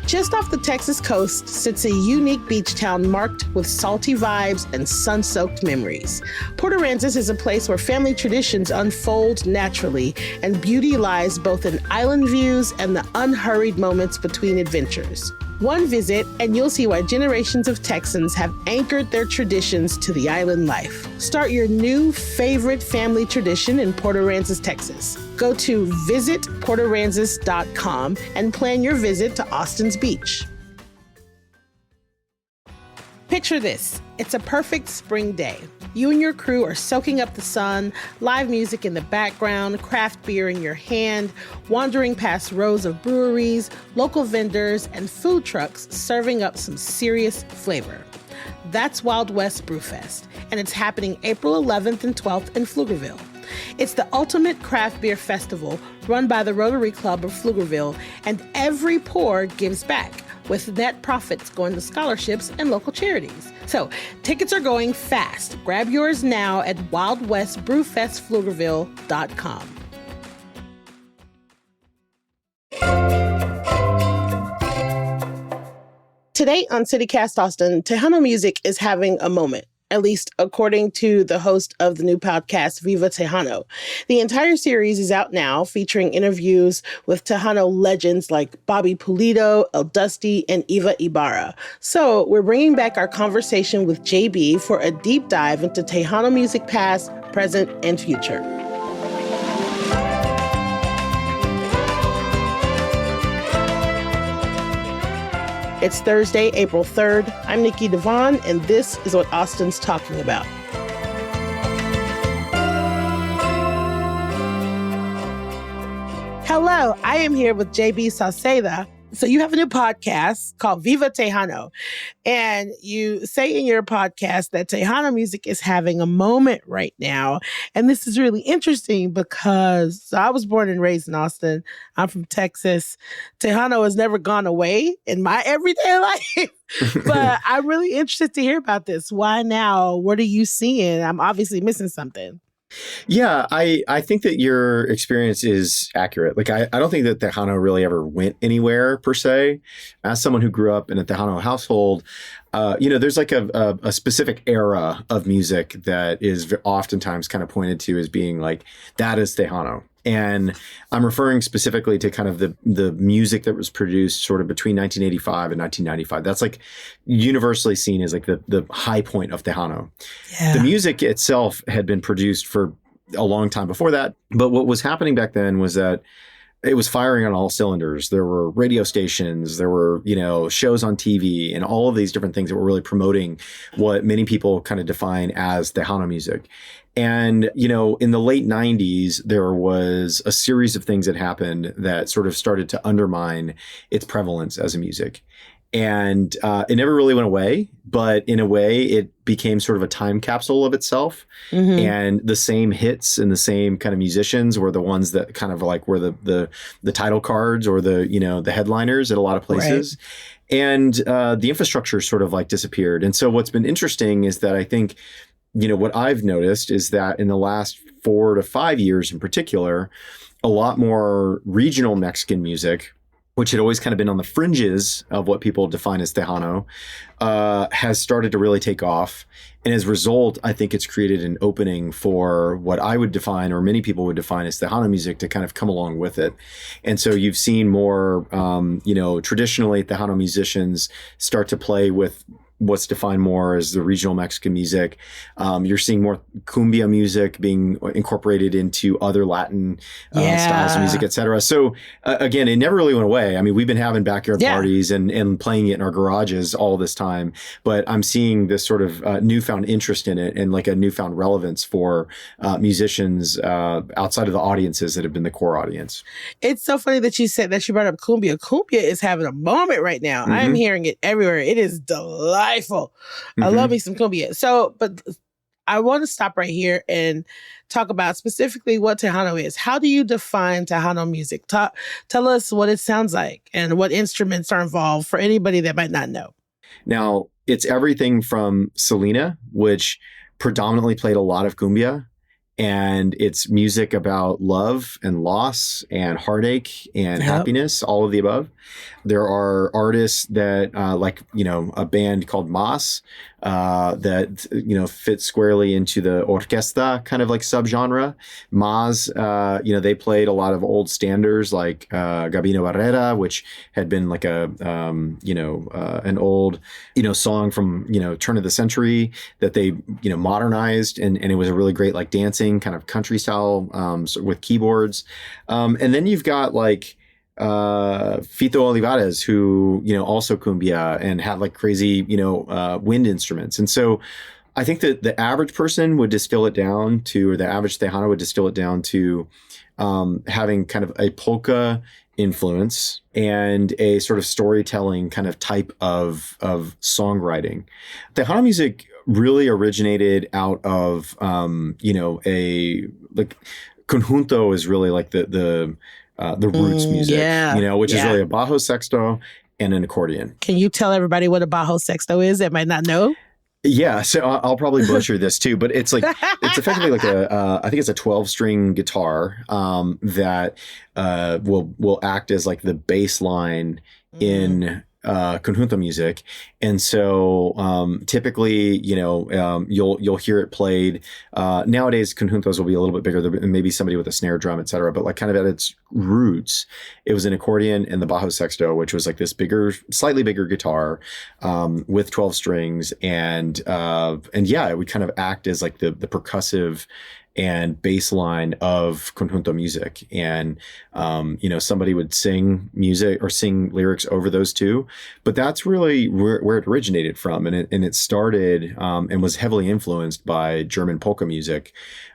Just off the Texas coast sits a unique beach town marked with salty vibes and sun-soaked memories. Port Aransas is a place where family traditions unfold naturally, and beauty lies both in island views and the unhurried moments between adventures. One visit, and you'll see why generations of Texans have anchored their traditions to the island life. Start your new favorite family tradition in Port Aransas, Texas. Go to visitportaransas.com and plan your visit to Austin's beach. Picture this. It's a perfect spring day. You and your crew are soaking up the sun, live music in the background, craft beer in your hand, wandering past rows of breweries, local vendors, and food trucks serving up some serious flavor. That's Wild West Brewfest, and it's happening April 11th and 12th in Pflugerville. It's the ultimate craft beer festival run by the Rotary Club of Pflugerville, and every pour gives back, with net profits going to scholarships and local charities. So, tickets are going fast. Grab yours now at wildwestbrewfestpflugerville.com. Today on CityCast Austin, Tejano music is having a moment, at least according to the host of the new podcast, Viva Tejano. The entire series is out now, featuring interviews with Tejano legends like Bobby Pulido, El Dusty, and Eva Ibarra. So we're bringing back our conversation with JB for a deep dive into Tejano music past, present, and future. It's Thursday, April 3rd. I'm Nikki Devon, and this is what Austin's talking about. Hello, I am here with JB Sauceda. So you have a new podcast called Viva Tejano, and you say in your podcast that Tejano music is having a moment right now. And this is really interesting because I was born and raised in Austin. I'm from Texas. Tejano has never gone away in my everyday life, but I'm really interested to hear about this. Why now? What are you seeing? I'm obviously missing something. Yeah, I think that your experience is accurate. Like, I don't think that Tejano really ever went anywhere per se. As someone who grew up in a Tejano household, there's like a specific era of music that is oftentimes kind of pointed to as being like, that is Tejano. And I'm referring specifically to kind of the music that was produced sort of between 1985 and 1995. That's like universally seen as like the high point of Tejano. Yeah. The music itself had been produced for a long time before that. But what was happening back then was that it was firing on all cylinders. There were radio stations, there were, shows on TV, and all of these different things that were really promoting what many people kind of define as Tejano music. And, in the late 90s, there was a series of things that happened that sort of started to undermine its prevalence as a music. And it never really went away, but in a way, it became sort of a time capsule of itself. Mm-hmm. And the same hits and the same kind of musicians were the ones that kind of like were the title cards or the headliners at a lot of places. Right. And the infrastructure sort of like disappeared. And so what's been interesting is that I think, what I've noticed is that in the last 4 to 5 years in particular, a lot more regional Mexican music, which had always kind of been on the fringes of what people define as Tejano, has started to really take off. And as a result, I think it's created an opening for what I would define, or many people would define as Tejano music, to kind of come along with it. And so you've seen more, traditionally Tejano musicians start to play with what's defined more as the regional Mexican music. You're seeing more cumbia music being incorporated into other Latin styles of music, et cetera. So again, it never really went away. I mean, we've been having backyard parties and playing it in our garages all this time, but I'm seeing this sort of newfound interest in it and like a newfound relevance for musicians outside of the audiences that have been the core audience. It's so funny that you said that you brought up cumbia. Cumbia is having a moment right now. Mm-hmm. I'm hearing it everywhere. It is delightful. Mm-hmm. I love me some cumbia. So, but I want to stop right here and talk about specifically what Tejano is. How do you define Tejano music? Tell us what it sounds like and what instruments are involved for anybody that might not know. Now, it's everything from Selena, which predominantly played a lot of cumbia, and it's music about love and loss and heartache and happiness, all of the above. There are artists that like, a band called Mas that, fits squarely into the orquesta kind of like subgenre. Mas, they played a lot of old standards like Gabino Barrera, which had been like an old, song from, turn of the century that they, modernized. And it was a really great like dancing kind of country style with keyboards. And then you've got like Fito Olivares, who, also cumbia and had like crazy, wind instruments. And so I think that the average person would distill it down to, or the average Tejano would distill it down to having kind of a polka influence and a sort of storytelling kind of type of songwriting. Tejano music really originated out of, a like conjunto is really like the roots music, which is really a bajo sexto and an accordion. Can you tell everybody what a bajo sexto is that might not know? Yeah, so I'll probably butcher this too, but it's like it's effectively like I think it's a 12-string guitar that will act as like the bass line in conjunto music. And so typically, you'll hear it played. Nowadays, conjuntos will be a little bit bigger, maybe somebody with a snare drum, et cetera. But like kind of at its roots, it was an accordion and the bajo sexto, which was like this slightly bigger guitar with 12 strings. And yeah, it would kind of act as like the percussive and bass line of conjunto music. And, somebody would sing music or sing lyrics over those two. But that's really where it originated from. And it started and was heavily influenced by German polka music.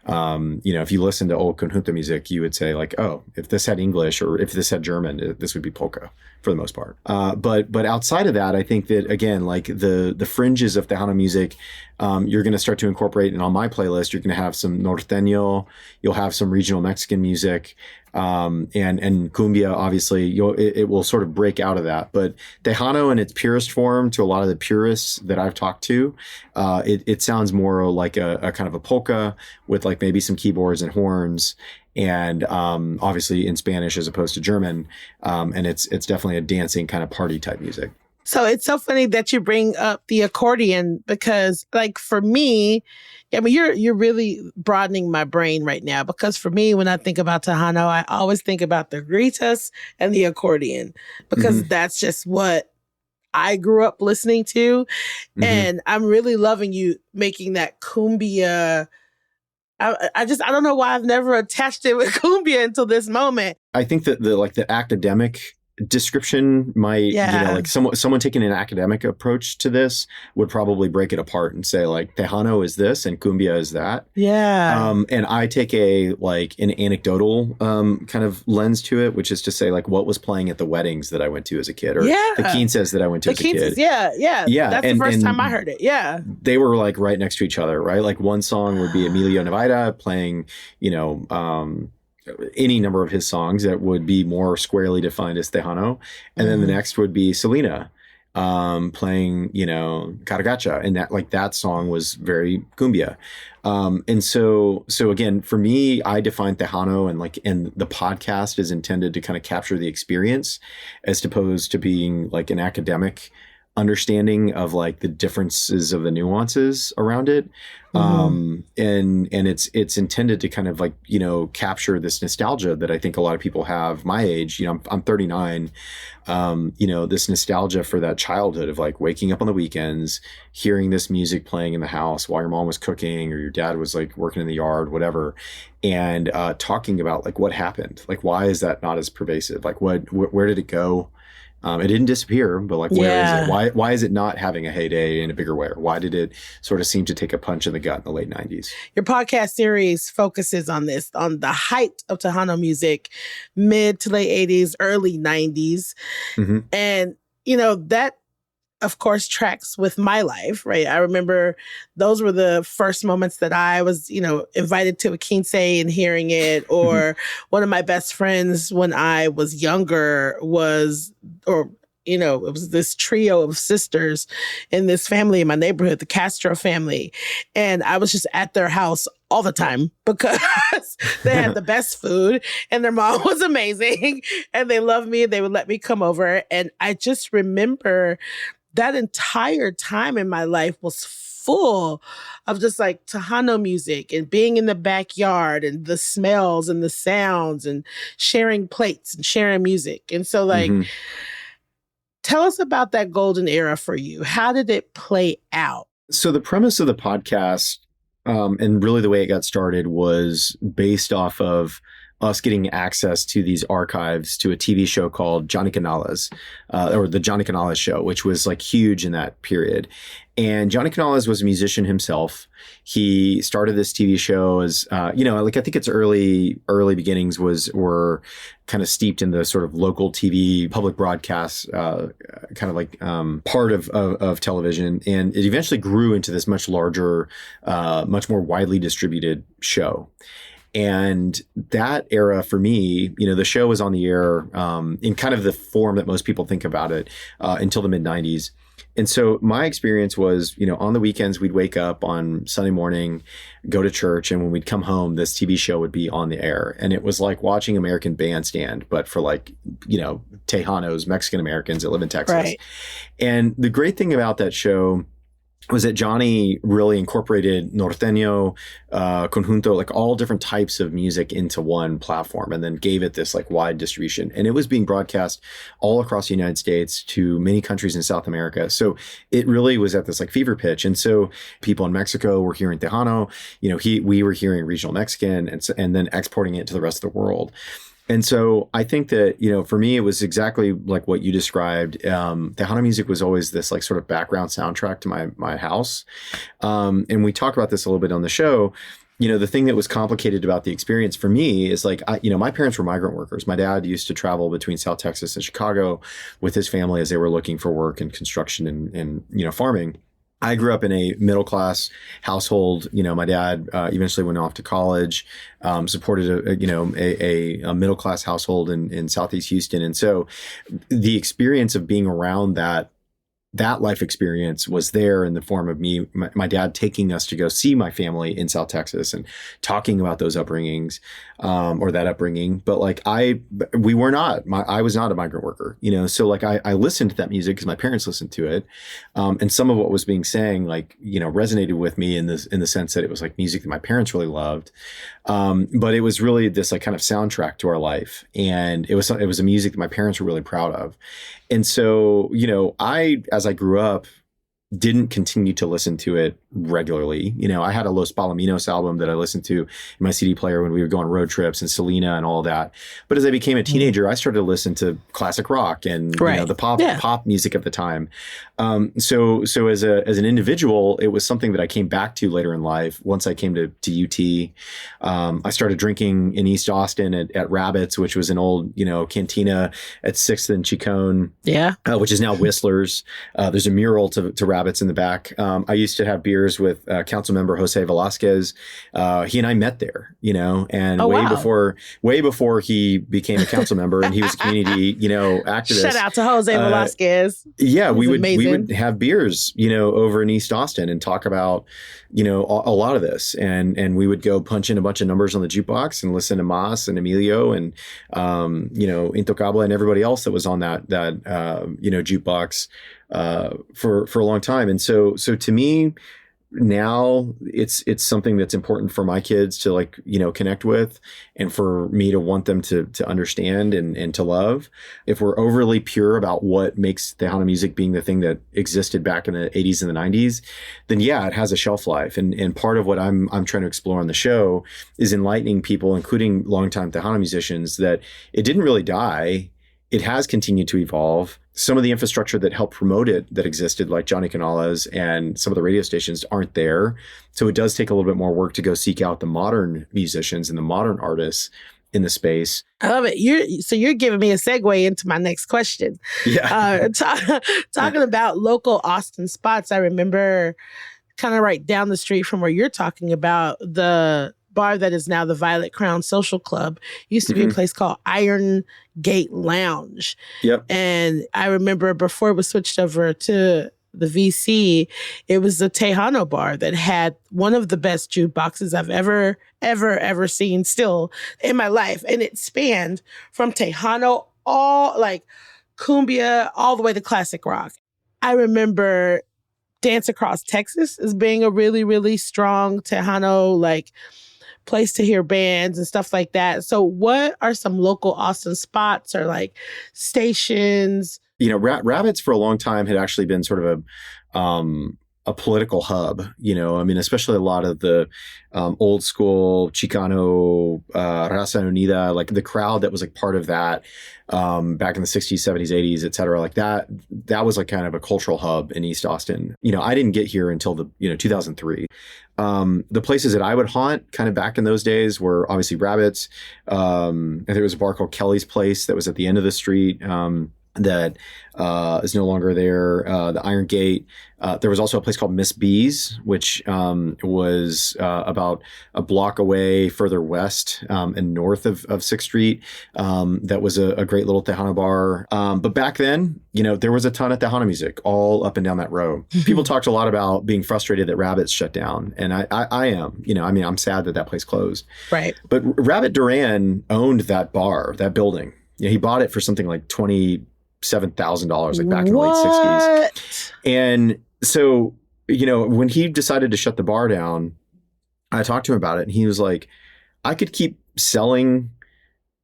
If you listen to old conjunto music, you would say like, oh, if this had English or if this had German, this would be polka for the most part. But outside of that, I think that, again, like the fringes of Tejano music, you're going to start to incorporate, and on my playlist, you're going to have some norteño, you'll have some regional Mexican music, and cumbia, obviously, it will sort of break out of that. But Tejano in its purest form, to a lot of the purists that I've talked to, it sounds more like a kind of a polka with like maybe some keyboards and horns, and obviously in Spanish as opposed to German, and it's definitely a dancing kind of party type music. So it's so funny that you bring up the accordion, because like for me, I mean, you're really broadening my brain right now, because for me, when I think about Tejano, I always think about the gritas and the accordion, because that's just what I grew up listening to. And I'm really loving you making that cumbia. I don't know why I've never attached it with cumbia until this moment. I think that the academic description might, like someone taking an academic approach to this would probably break it apart and say like Tejano is this and cumbia is that. Yeah. And I take an anecdotal kind of lens to it, which is to say like what was playing at the weddings that I went to as a kid, or the quinces that I went to as a kid. Yeah. That's the first time I heard it. Yeah. They were like right next to each other, right? Like one song would be Emilio Nevaida playing, any number of his songs that would be more squarely defined as Tejano. And then the next would be Selena playing, Cargacha. And that song was very cumbia. And so again, for me, I define Tejano and the podcast is intended to kind of capture the experience as opposed to being like an academic understanding of like the differences of the nuances around it. And it's intended to kind of like, capture this nostalgia that I think a lot of people have my age, I'm 39, this nostalgia for that childhood of like waking up on the weekends, hearing this music playing in the house while your mom was cooking or your dad was like working in the yard, whatever. And, talking about like what happened, like, why is that not as pervasive? Like where did it go? It didn't disappear, but like, where is it? Why is it not having a heyday in a bigger way? Or why did it sort of seem to take a punch in the gut in the late 90s? Your podcast series focuses on this, on the height of Tejano music, mid to late 80s, early 90s. And, that, of course, tracks with my life, right? I remember those were the first moments that I was, invited to a quince and hearing it, or one of my best friends when I was younger it was this trio of sisters in this family in my neighborhood, the Castro family. And I was just at their house all the time because they had the best food and their mom was amazing and they loved me and they would let me come over. And I just remember that entire time in my life was full of just like Tejano music and being in the backyard and the smells and the sounds and sharing plates and sharing music. And so like, tell us about that golden era for you. How did it play out? So the premise of the podcast, and really the way it got started, was based off of us getting access to these archives to a TV show called Johnny Canales, or the Johnny Canales Show, which was like huge in that period. And Johnny Canales was a musician himself. He started this TV show as, like I think its early beginnings were kind of steeped in the sort of local TV, public broadcast, kind of like part of television. And it eventually grew into this much larger, much more widely distributed show. And that era for me, the show was on the air in kind of the form that most people think about it until the mid-90s. And so my experience was, on the weekends, we'd wake up on Sunday morning, go to church, and when we'd come home, this TV show would be on the air. And it was like watching American Bandstand, but for like, Tejanos, Mexican Americans that live in Texas. Right. And the great thing about that show was that Johnny really incorporated norteño, conjunto, like all different types of music into one platform, and then gave it this like wide distribution. And it was being broadcast all across the United States to many countries in South America. So it really was at this like fever pitch. And so people in Mexico were hearing Tejano, we were hearing regional Mexican, and then exporting it to the rest of the world. And so I think that, for me, it was exactly like what you described. Tejano music was always this like sort of background soundtrack to my house. And we talk about this a little bit on the show. The thing that was complicated about the experience for me is like, my parents were migrant workers. My dad used to travel between South Texas and Chicago with his family as they were looking for work in construction and farming. I grew up in a middle-class household. My dad eventually went off to college, supported a middle-class household in Southeast Houston. And so the experience of being around that life experience was there in the form of me, my dad taking us to go see my family in South Texas and talking about those upbringings, or that upbringing. But like I was not a migrant worker, so like I listened to that music because my parents listened to it. And some of what was being sang, like, resonated with me in the sense that it was like music that my parents really loved. But it was really this like kind of soundtrack to our life. And it was a music that my parents were really proud of. And so, as I grew up, didn't continue to listen to it regularly. I had a Los Palominos album that I listened to in my CD player when we would go on road trips, and Selena and all that. But as I became a teenager, I started to listen to classic rock and the pop music at the time. So as an individual, it was something that I came back to later in life. Once I came to UT, I started drinking in East Austin at Rabbits, which was an old cantina at 6th and Chicone, which is now Whistler's. There's a mural to Rabbits in the back. I used to have beers with council member Jose Velasquez. He and I met there, and way before he became a council member, and he was a community, activist. Shout out to Jose Velasquez. Yeah, we would have beers, over in East Austin and talk about, a lot of this, and we would go punch in a bunch of numbers on the jukebox and listen to Mas and Emilio and Intocable and everybody else that was on that jukebox for a long time. And so to me, now it's something that's important for my kids to like, connect with, and for me to want them to understand and to love. If we're overly pure about what makes Tejano music being the thing that existed back in the 80s and the 90s, then yeah, it has a shelf life. And part of what I'm trying to explore on the show is enlightening people, including longtime Tejano musicians, that it didn't really die. It has continued to evolve. Some of the infrastructure that helped promote it that existed, like Johnny Canales and some of the radio stations, aren't there. So it does take a little bit more work to go seek out the modern musicians and the modern artists in the space. I love it. You're giving me a segue into my next question. Yeah. Talking about local Austin spots, I remember kind of right down the street from where you're talking about, the bar that is now the Violet Crown Social Club used to be a place called Iron Gate Lounge. Yep. And I remember before it was switched over to the VC, it was the Tejano bar that had one of the best jukeboxes I've ever seen still in my life. And it spanned from Tejano, all like cumbia, all the way to classic rock. I remember Dance Across Texas as being a really, really strong Tejano, like, place to hear bands and stuff like that. So what are some local Austin spots or like stations? Rabbits for a long time had actually been sort of a political hub, I mean, especially a lot of the old school Chicano, Raza Unida, like the crowd that was like part of that back in the 60s, 70s, 80s, et cetera, like that was like kind of a cultural hub in East Austin. I didn't get here until 2003. The places that I would haunt kind of back in those days were obviously Rabbits. And there was a bar called Kelly's Place that was at the end of the street. That is no longer there. The Iron Gate. There was also a place called Miss B's, which was about a block away further west and north of 6th Street. That was a great little Tejano bar. But back then, there was a ton of Tejano music all up and down that row. People talked a lot about being frustrated that Rabbits shut down. And I am, I'm sad that place closed. Right. But Rabbit Duran owned that bar, that building. He bought it for something like $27,000, like back in the late 60s. And so, when he decided to shut the bar down, I talked to him about it and he was like, I could keep selling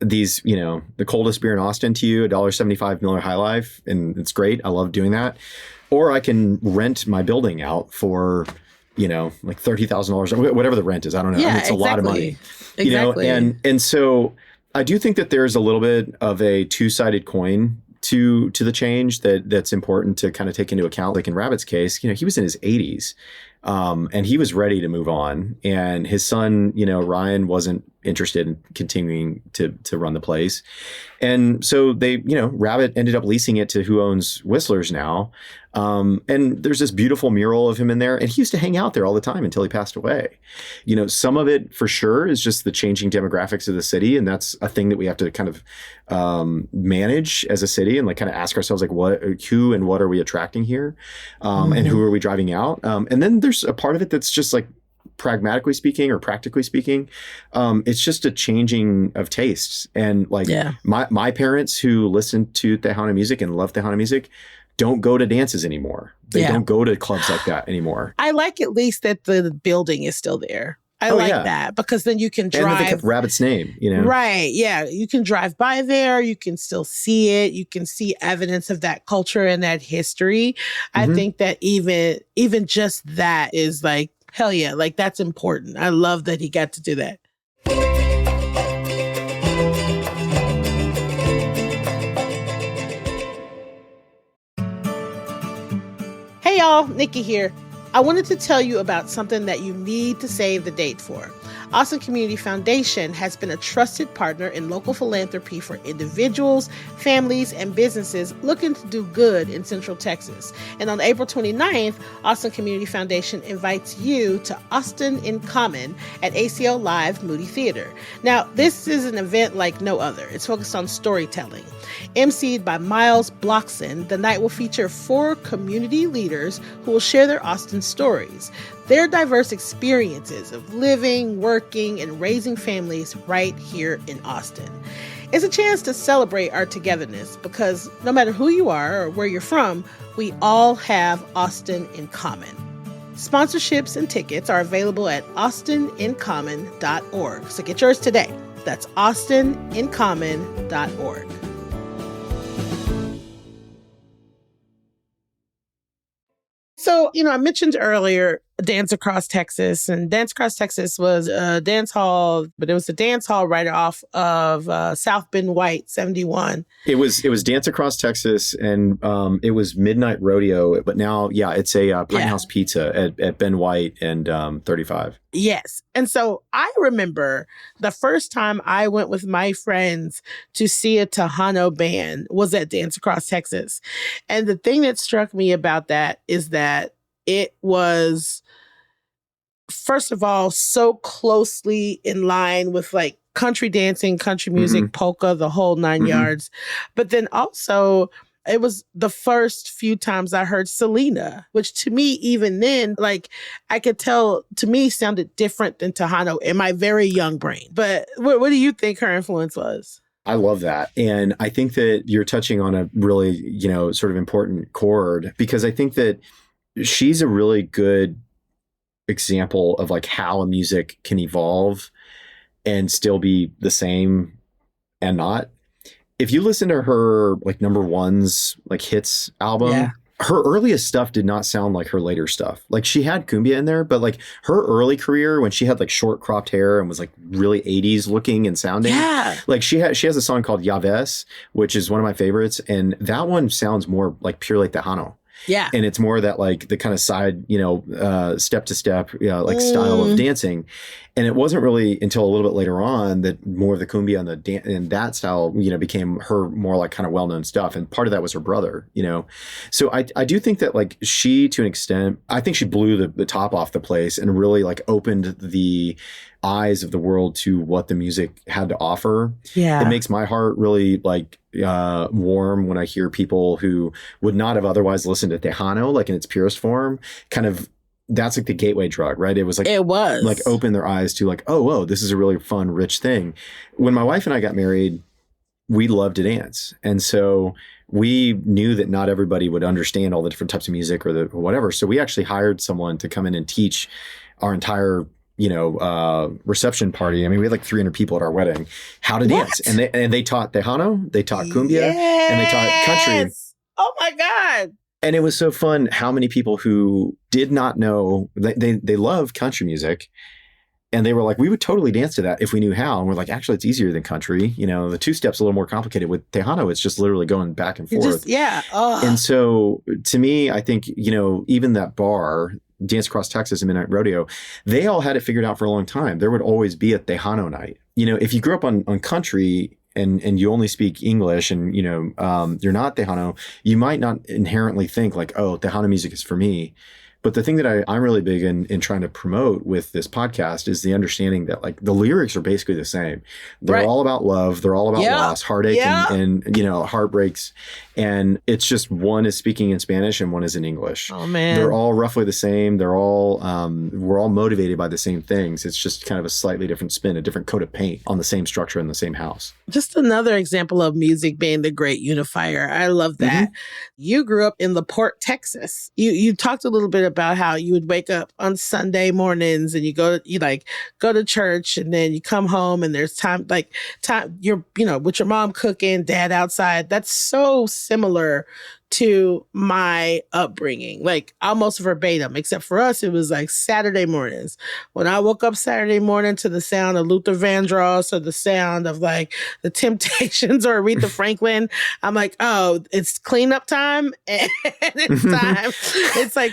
these, the coldest beer in Austin to you, $1.75 Miller High Life. And it's great. I love doing that. Or I can rent my building out for, like $30,000, whatever the rent is. I don't know. Yeah, I mean, it's a lot of money, Exactly. And so I do think that there's a little bit of a two-sided coin to the change that's important to kind of take into account. Like in Rabbit's case, he was in his 80s and he was ready to move on. And his son, Ryan, wasn't interested in continuing to run the place. And so they, Rabbit ended up leasing it to who owns Whistler's now. And there's this beautiful mural of him in there. And he used to hang out there all the time until he passed away. Some of it for sure is just the changing demographics of the city. And that's a thing that we have to kind of manage as a city and like kind of ask ourselves, like, who and what are we attracting here? And who are we driving out? And then there's a part of it that's just like, pragmatically speaking or practically speaking, it's just a changing of tastes. And like my parents who listen to Tejano music and love Tejano music don't go to dances anymore. They don't go to clubs like that anymore. I like at least that the building is still there. I like that because then you can drive. And they kept Rabbit's name, Right. Yeah. You can drive by there. You can still see it. You can see evidence of that culture and that history. I think that even just that is like, hell yeah, like that's important. I love that he got to do that. Hey y'all, Nikki here. I wanted to tell you about something that you need to save the date for. Austin Community Foundation has been a trusted partner in local philanthropy for individuals, families, and businesses looking to do good in Central Texas. And on April 29th, Austin Community Foundation invites you to Austin in Common at ACO Live Moody Theater. Now, this is an event like no other. It's focused on storytelling. emceed by Miles Blockson, the night will feature 4 community leaders who will share their Austin stories. Their diverse experiences of living, working, and raising families right here in Austin. It's a chance to celebrate our togetherness because no matter who you are or where you're from, we all have Austin in common. Sponsorships and tickets are available at austinincommon.org. So get yours today. That's austinincommon.org. So, I mentioned earlier Dance Across Texas, and Dance Across Texas was a dance hall, but it was a dance hall right off of South Bend White 71. It was Dance Across Texas, and it was Midnight Rodeo, but now, it's a Pine House Pizza at Ben White and 35. Yes. And so I remember the first time I went with my friends to see a Tejano band was at Dance Across Texas. And the thing that struck me about that is that it was, first of all, so closely in line with like country dancing, country music, polka, the whole 9 yards. But then also It was the first few times I heard Selena, which to me, even then, like I could tell to me sounded different than Tejano in my very young brain. But what do you think her influence was? I love that. And I think that you're touching on a really, sort of important chord, because I think that she's a really good example of like how a music can evolve and still be the same and not. If you listen to her like number ones, like hits album, her earliest stuff did not sound like her later stuff. Like she had cumbia in there, but like her early career when she had like short cropped hair and was like really 80s looking and sounding. Yeah. Like she has a song called Yaves, which is one of my favorites. And that one sounds more like pure like Tejano. Yeah. And it's more that like the kind of side, step to step, like style of dancing. And it wasn't really until a little bit later on that more of the cumbia and that style, became her more like kind of well-known stuff. And part of that was her brother, So I do think that like she, to an extent, I think she blew the top off the place and really like opened the eyes of the world to what the music had to offer. Yeah. It makes my heart really like warm when I hear people who would not have otherwise listened to Tejano, like in its purest form, kind of, that's like the gateway drug, right? It was like open their eyes to like, oh, whoa, this is a really fun, rich thing. When my wife and I got married, we loved to dance. And so we knew that not everybody would understand all the different types of music or whatever. So we actually hired someone to come in and teach our entire reception party. I mean, we had like 300 people at our wedding, how to dance. And they taught Tejano, they taught cumbia, and they taught country. Oh my God. And it was so fun how many people who did not know, they love country music. And they were like, we would totally dance to that if we knew how. And we're like, actually, it's easier than country. The two steps a little more complicated. With Tejano, it's just literally going back and forth. And so to me, I think, even that bar, Dance Across Texas and Midnight Rodeo, they all had it figured out for a long time. There would always be a Tejano night. If you grew up on country and you only speak English and, you're not Tejano, you might not inherently think like, oh, Tejano music is for me. But the thing that I'm really big in trying to promote with this podcast is the understanding that like the lyrics are basically the same. They're all about love. They're all about loss, heartache, and heartbreaks. And it's just one is speaking in Spanish and one is in English. Oh man, they're all roughly the same. They're all we're all motivated by the same things. It's just kind of a slightly different spin, a different coat of paint on the same structure in the same house. Just another example of music being the great unifier. I love that. Mm-hmm. You grew up in LaPorte, Texas. You talked a little bit about how you would wake up on Sunday mornings and you go to church and then you come home and there's time you're with your mom cooking, dad outside. That's so similar to my upbringing, like almost verbatim, except for us, it was like Saturday mornings. When I woke up Saturday morning to the sound of Luther Vandross or the sound of like the Temptations or Aretha Franklin, I'm like, oh, it's cleanup time and it's time. It's like,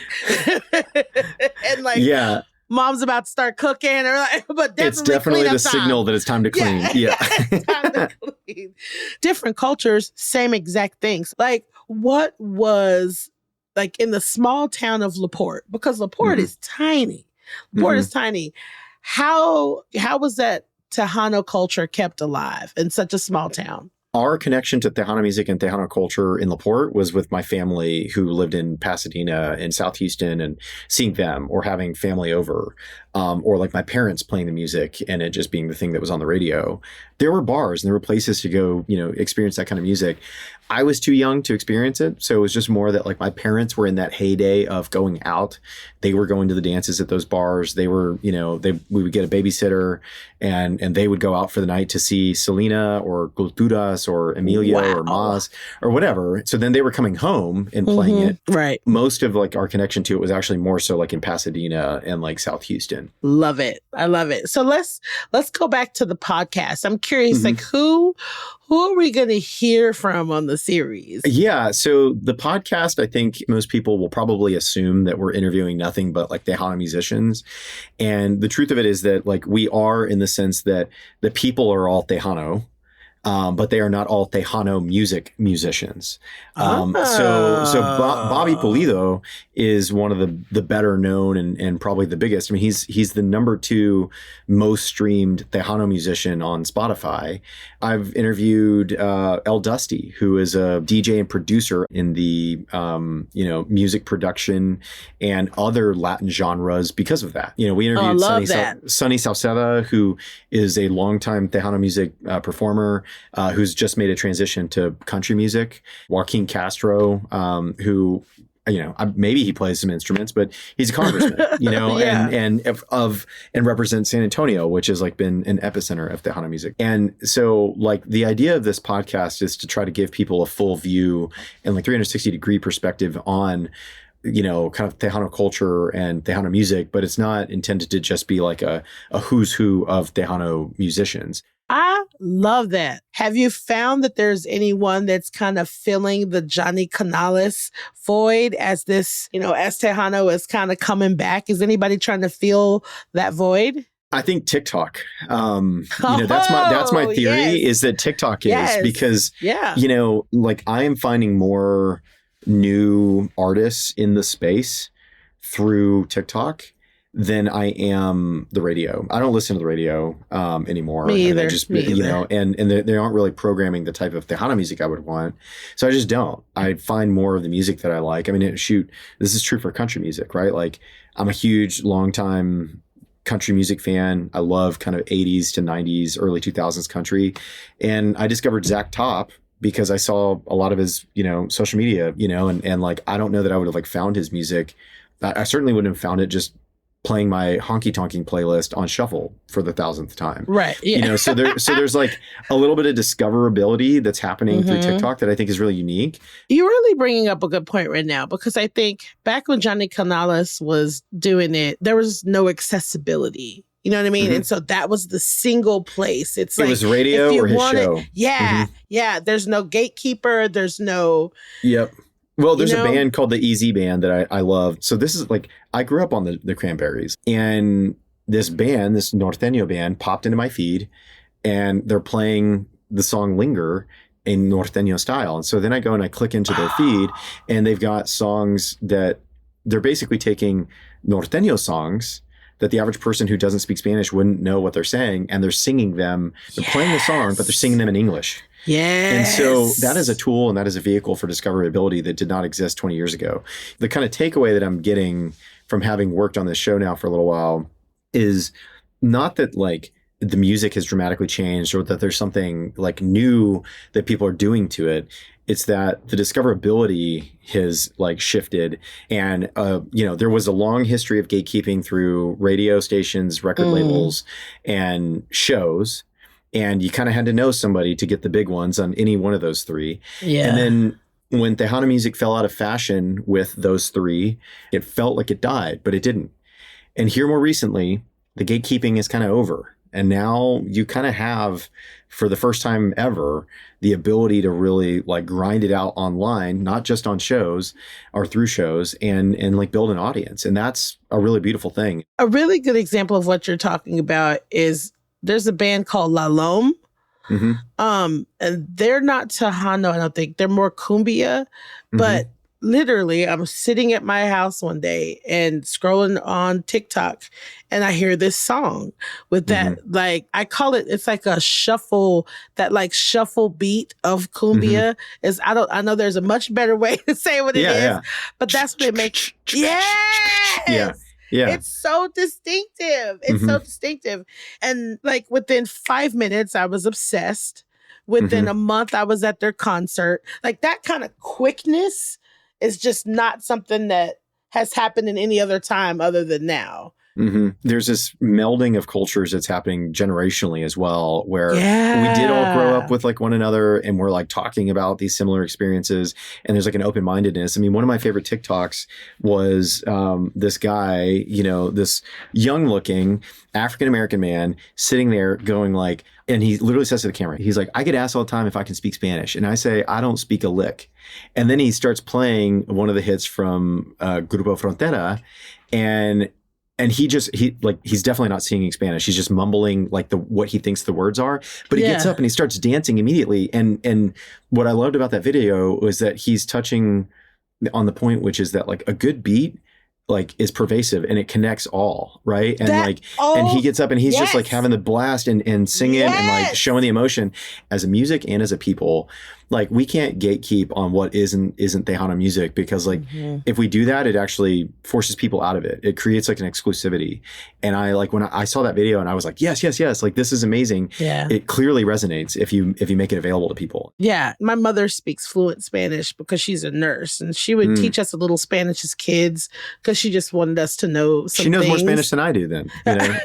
and like, yeah. Mom's about to start cooking, or like, but it's definitely the signal that it's time to clean. Yeah. It's time to clean. Different cultures, same exact things. Like, what was like in the small town of LaPorte? Because LaPorte is tiny. LaPorte is tiny. How was that Tejano culture kept alive in such a small town? Our connection to Tejano music and Tejano culture in LaPorte was with my family who lived in Pasadena and South Houston, and seeing them or having family over, or like my parents playing the music and it just being the thing that was on the radio. There were bars and there were places to go, experience that kind of music. I was too young to experience it. So it was just more that like my parents were in that heyday of going out. They were going to the dances at those bars. They were, we would get a babysitter and they would go out for the night to see Selena or Culturas or Emilio or Maz or whatever. So then they were coming home and playing it. Right. Most of like our connection to it was actually more so like in Pasadena and like South Houston. Love it. I love it. So let's go back to the podcast. I'm curious, like who are we going to hear from on the series? Yeah. So the podcast, I think most people will probably assume that we're interviewing nothing but like Tejano musicians. And the truth of it is that like we are, in the sense that the people are all Tejano. but they are not all Tejano musicians. Bobby Pulido is one of the better known and probably the biggest. I mean, he's the number 2 most streamed Tejano musician on Spotify. I've interviewed El Dusty, who is a DJ and producer in the music production and other Latin genres because of that. We interviewed Sunny Sauceda, who is a longtime Tejano music performer who's just made a transition to country music. Joaquin Castro, who maybe he plays some instruments, but he's a congressman, and represents San Antonio, which has been an epicenter of Tejano music. And so the idea of this podcast is to try to give people a full view and 360-degree perspective on kind of Tejano culture and Tejano music, but it's not intended to just be a who's who of Tejano musicians. I love that. Have you found that there's anyone that's kind of filling the Johnny Canales void as this, as Tejano is kind of coming back? Is anybody trying to fill that void? I think TikTok. That's my theory is that TikTok is because, I am finding more new artists in the space through TikTok than I am the radio. I don't listen to the radio anymore. Me either. And they aren't really programming the type of Tejano music I would want. So I just don't. I find more of the music that I like. I mean, this is true for country music, right? I'm a huge, longtime country music fan. I love kind of 80s to 90s, early 2000s country. And I discovered Zach Top because I saw a lot of his, social media, and I don't know that I would have found his music. I certainly wouldn't have found it just playing my honky tonking playlist on shuffle for the 1,000th time. Right. Yeah. So there's a little bit of discoverability that's happening through TikTok that I think is really unique. You're really bringing up a good point right now, because I think back when Johnny Canales was doing it, there was no accessibility. You know what I mean? And so that was the single place. It was radio or his show. Yeah. Yeah. There's no gatekeeper. There's no. Yep. Well, there's a band called the EZ Band that I love. So this is I grew up on the Cranberries, and this band, this Norteño band, popped into my feed, and they're playing the song Linger in Norteño style. And so then I go and I click into their feed, and they've got songs that they're basically taking Norteño songs that the average person who doesn't speak Spanish wouldn't know what they're saying, and they're singing them. They're playing the song, but they're singing them in English. Yes. And so that is a tool and that is a vehicle for discoverability that did not exist 20 years ago. The kind of takeaway that I'm getting from having worked on this show now for a little while is not that the music has dramatically changed or that there's something new that people are doing to it. It's that the discoverability has shifted, and there was a long history of gatekeeping through radio stations, record labels, and shows. And you kind of had to know somebody to get the big ones on any one of those 3. Yeah. And then when Tejano music fell out of fashion with those 3, it felt like it died, but it didn't. And here more recently, the gatekeeping is kind of over. And now you kind of have, for the first time ever, the ability to really grind it out online, not just on shows or through shows, and build an audience. And that's a really beautiful thing. A really good example of what you're talking about is there's a band called La Lome. And they're not Tejano, I don't think. They're more cumbia. But literally, I'm sitting at my house one day and scrolling on TikTok, and I hear this song with that, I call it, it's like a shuffle, that shuffle beat of cumbia. I know there's a much better way to say what it is, but that's what it makes. Yes! Yeah. It's so distinctive. It's so distinctive. And within 5 minutes, I was obsessed. Within a month, I was at their concert. That kind of quickness is just not something that has happened in any other time other than now. There's this melding of cultures that's happening generationally as well, where we did all grow up with one another, and we're talking about these similar experiences, and there's an open-mindedness. I mean, one of my favorite TikToks was this guy, this young-looking African-American man sitting there going and he literally says to the camera, he's I get asked all the time if I can speak Spanish. And I say, I don't speak a lick. And then he starts playing one of the hits from Grupo Frontera, and And he's definitely not singing Spanish. He's just mumbling like what he thinks the words are. But he gets up and he starts dancing immediately. And what I loved about that video was that he's touching on the point, which is that like a good beat like is pervasive and it connects all, right? And and he gets up and he's just like having the blast and singing and like showing the emotion as a music and as a people. Like we can't gatekeep on what isn't Tejano music, because like if we do that, it actually forces people out of it. It creates like an exclusivity. And I like when I saw that video and I was like, yes, like this is amazing. Yeah. It clearly resonates if you make it available to people. Yeah. My mother speaks fluent Spanish because she's a nurse, and she would teach us a little Spanish as kids because she just wanted us to know some She knows things. more Spanish than I do then. You know?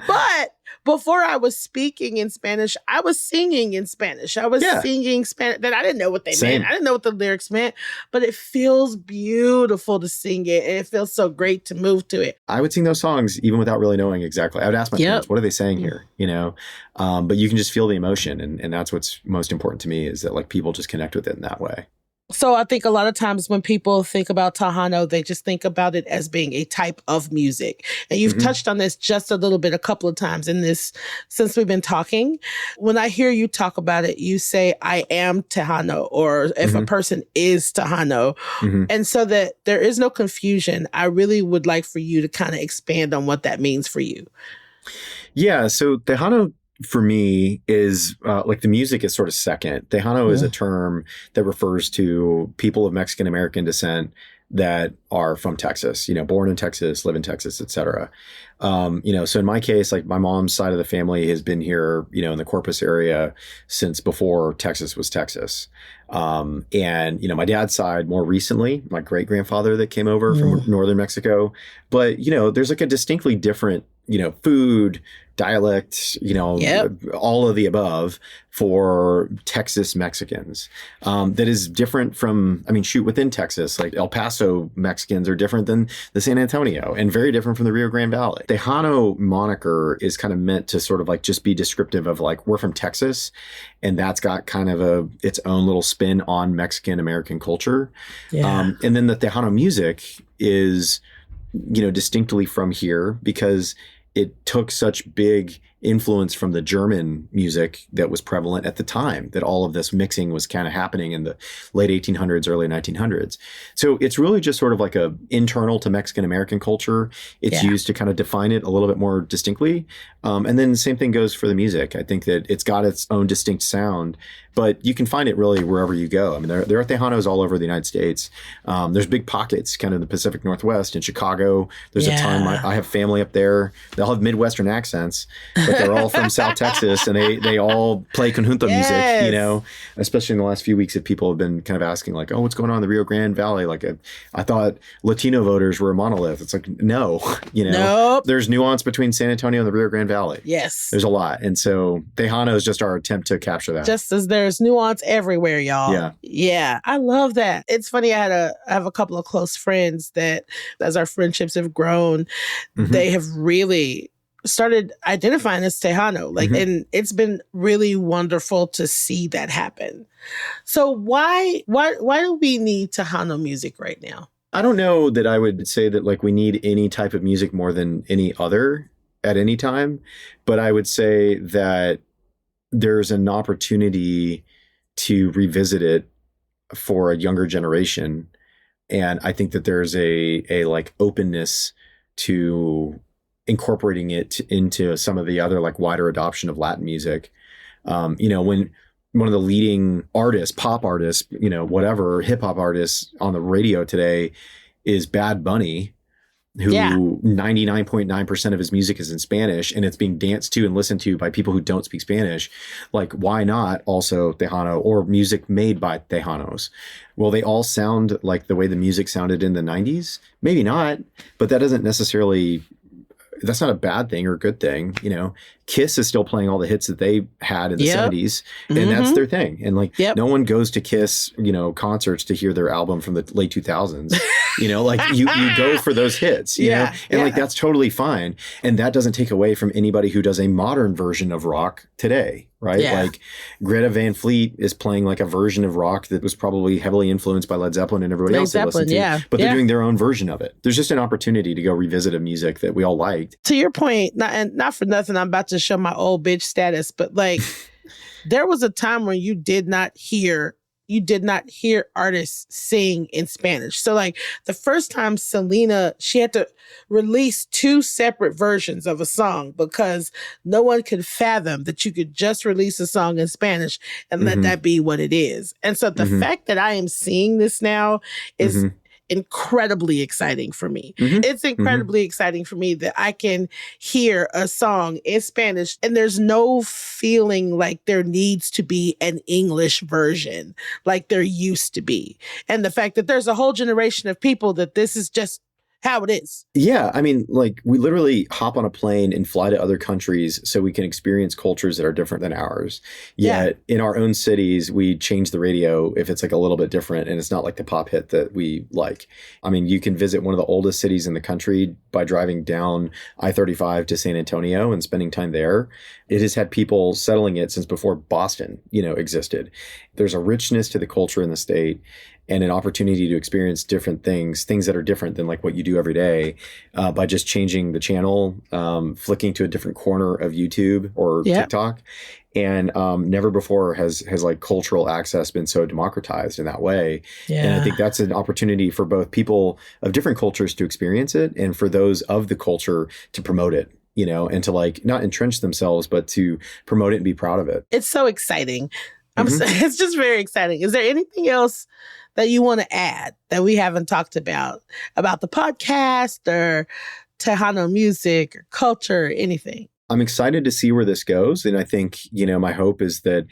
But before I was speaking in Spanish, I was singing in Spanish. I was singing Spanish that I didn't know what they meant. I didn't know what the lyrics meant, but it feels beautiful to sing it. And it feels so great to move to it. I would sing those songs even without really knowing exactly. I would ask my parents, what are they saying here? You know, but you can just feel the emotion. And that's what's most important to me, is that like people just connect with it in that way. So I think a lot of times when people think about Tejano, they just think about it as being a type of music. And you've touched on this just a little bit, a couple of times in this, since we've been talking. When I hear you talk about it, you say, I am Tejano, or if a person is Tejano. And so that there is no confusion, I really would like for you to kind of expand on what that means for you. Yeah. So Tejano, for me, is like the music is sort of second. Tejano is a term that refers to people of Mexican American descent that are from Texas, you know, born in Texas, live in Texas, et cetera. You know, so in my case, like my mom's side of the family has been here, you know, in the Corpus area since before Texas was Texas. And, you know, my dad's side more recently, my great grandfather that came over from northern Mexico. But, you know, there's like a distinctly different, you know, food, dialect, you know, all of the above for Texas Mexicans, that is different from, I mean, shoot, within Texas, like El Paso Mexicans are different than the San Antonio and very different from the Rio Grande Valley. Tejano moniker is kind of meant to sort of like just be descriptive of like, we're from Texas, and that's got kind of its own little spin on Mexican American culture. And then the Tejano music is, you know, distinctly from here because it took such big influence from the German music that was prevalent at the time that all of this mixing was kind of happening in the late 1800s, early 1900s. So it's really just sort of like a internal to Mexican American culture. It's used to kind of define it a little bit more distinctly. And then the same thing goes for the music. I think that it's got its own distinct sound, but you can find it really wherever you go. I mean, there are Tejanos all over the United States. There's big pockets kind of in the Pacific Northwest. In Chicago, there's a ton. I have family up there. They'll have Midwestern accents, but they're all from South Texas, and they all play conjunto music, you know, especially in the last few weeks, if people have been kind of asking like, oh, what's going on in the Rio Grande Valley? Like I thought Latino voters were a monolith. It's like, no, you know, there's nuance between San Antonio and the Rio Grande Valley. Yes. There's a lot. And so Tejano is just our attempt to capture that. Just as there's nuance everywhere, y'all. Yeah. Yeah. I love that. It's funny. I have a couple of close friends that as our friendships have grown, they have really started identifying as Tejano. Like, and it's been really wonderful to see that happen. So why do we need Tejano music right now? I don't know that I would say that like we need any type of music more than any other at any time, but I would say that there's an opportunity to revisit it for a younger generation. And I think that there's a like openness to incorporating it into some of the other like wider adoption of Latin music. You know, when one of the leading artists, pop artists, you know, whatever, hip hop artists on the radio today is Bad Bunny, who 99.9% of his music is in Spanish, and it's being danced to and listened to by people who don't speak Spanish. Like, why not also Tejano or music made by Tejanos? Will they all sound like the way the music sounded in the 90s? Maybe not, but that doesn't necessarily, that's not a bad thing or a good thing. You know, Kiss is still playing all the hits that they had in the 70s, and that's their thing. And like, no one goes to Kiss, you know, concerts to hear their album from the late 2000s. You know, like you go for those hits, you know, and like that's totally fine. And that doesn't take away from anybody who does a modern version of rock today, right? Yeah. Like Greta Van Fleet is playing like a version of rock that was probably heavily influenced by Led Zeppelin and everybody else they listened to. Yeah. But they're doing their own version of it. There's just an opportunity to go revisit a music that we all liked. To your point, not for nothing, I'm about to show my old bitch status, but like there was a time when you did not hear artists sing in Spanish. So like the first time Selena, she had to release 2 separate versions of a song because no one could fathom that you could just release a song in Spanish and let that be what it is. And so the fact that I am seeing this now is incredibly exciting for me. It's incredibly exciting for me that I can hear a song in Spanish and there's no feeling like there needs to be an English version like there used to be. And the fact that there's a whole generation of people that this is just how it is. Yeah. I mean, like we literally hop on a plane and fly to other countries so we can experience cultures that are different than ours. Yet in our own cities, we change the radio if it's like a little bit different and it's not like the pop hit that we like. I mean, you can visit one of the oldest cities in the country by driving down I-35 to San Antonio and spending time there. It has had people settling it since before Boston, existed. There's a richness to the culture in the state and an opportunity to experience different things that are different than like what you do every day by just changing the channel, flicking to a different corner of YouTube or TikTok. And never before has like cultural access been so democratized in that way. Yeah. And I think that's an opportunity for both people of different cultures to experience it and for those of the culture to promote it. And to like not entrench themselves, but to promote it and be proud of it. It's so exciting. It's just very exciting. Is there anything else that you want to add that we haven't talked about the podcast or Tejano music or culture or anything? I'm excited to see where this goes. And I think, my hope is that,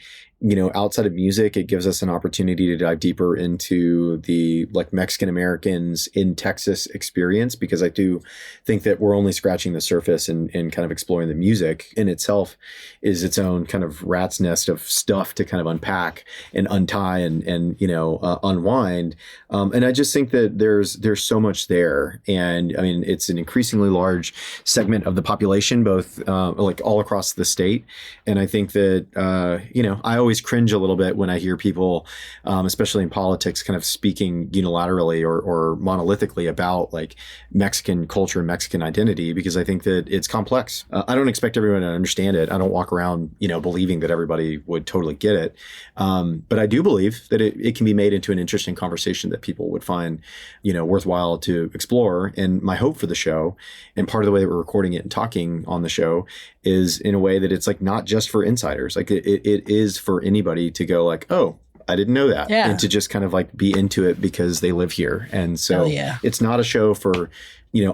outside of music, it gives us an opportunity to dive deeper into the like Mexican Americans in Texas experience, because I do think that we're only scratching the surface and kind of exploring the music in itself is its own kind of rat's nest of stuff to kind of unpack and untie and unwind. And I just think that there's so much there. And I mean, it's an increasingly large segment of the population, both like all across the state. And I think that, I always cringe a little bit when I hear people, especially in politics, kind of speaking unilaterally or monolithically about like Mexican culture and Mexican identity, because I think that it's complex. I don't expect everyone to understand it. I don't walk around, believing that everybody would totally get it. But I do believe that it can be made into an interesting conversation that people would find, worthwhile to explore. And my hope for the show, and part of the way that we're recording it and talking on the show, is in a way that it's like not just for insiders. Like it is for anybody to go like, oh, I didn't know that. Yeah. And to just kind of like be into it because they live here. And so it's not a show for,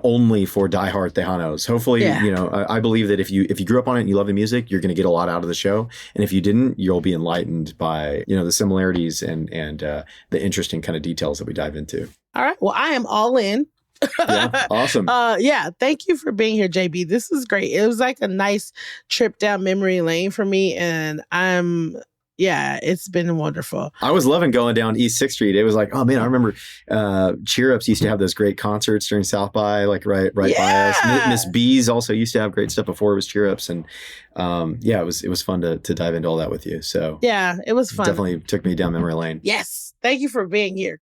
only for diehard Tejanos. Hopefully, I believe that if you grew up on it and you love the music, you're going to get a lot out of the show. And if you didn't, you'll be enlightened by, the similarities and the interesting kind of details that we dive into. All right. Well, I am all in. Yeah, awesome. Thank you for being here, JB. This is great. It was like a nice trip down memory lane for me, and it's been wonderful. I was loving going down East 6th Street. It was like, oh man, I remember Cheer Ups used to have those great concerts during South by, like right by us. Miss B's also used to have great stuff before it was Cheer Ups, and it was fun to dive into all that with you. So yeah, it was fun. Definitely took me down memory lane. Yes, thank you for being here.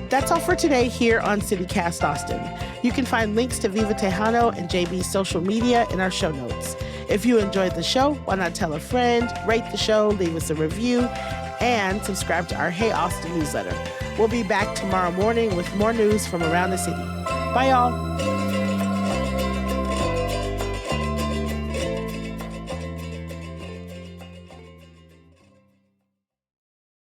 That's all for today here on CityCast Austin. You can find links to Viva Tejano and JB's social media in our show notes. If you enjoyed the show, why not tell a friend, rate the show, leave us a review, and subscribe to our Hey Austin newsletter. We'll be back tomorrow morning with more news from around the city. Bye, y'all.